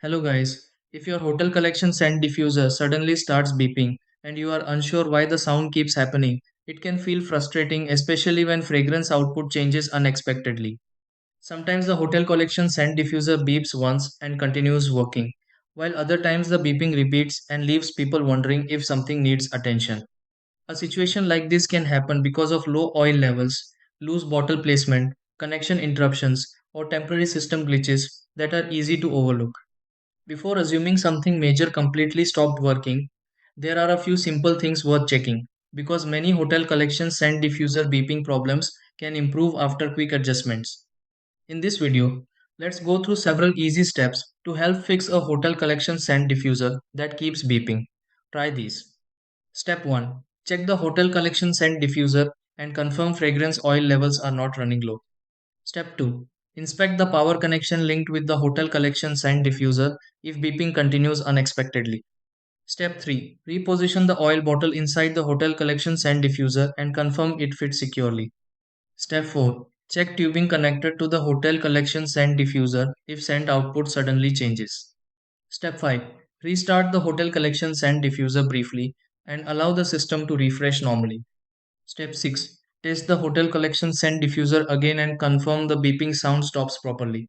Hello guys, if your hotel collection scent diffuser suddenly starts beeping and you are unsure why the sound keeps happening, it can feel frustrating, especially when fragrance output changes unexpectedly. Sometimes the hotel collection scent diffuser beeps once and continues working, while other times the beeping repeats and leaves people wondering if something needs attention. A situation like this can happen because of low oil levels, loose bottle placement, connection interruptions, or temporary system glitches that are easy to overlook. Before assuming something major completely stopped working, there are a few simple things worth checking because many hotel collections scent diffuser beeping problems can improve after quick adjustments. In this video, let's go through several easy steps to help fix a hotel collection scent diffuser that keeps beeping. Try these. Step 1. Check the hotel collection scent diffuser and confirm fragrance oil levels are not running low. Step 2. Inspect the power connection linked with the hotel collection scent diffuser if beeping continues unexpectedly. Step 3. Reposition the oil bottle inside the hotel collection scent diffuser and confirm it fits securely. Step 4. Check tubing connected to the hotel collection scent diffuser if scent output suddenly changes. Step 5. Restart the hotel collection scent diffuser briefly and allow the system to refresh normally. Step 6. Test the hotel collection scent diffuser again and confirm the beeping sound stops properly.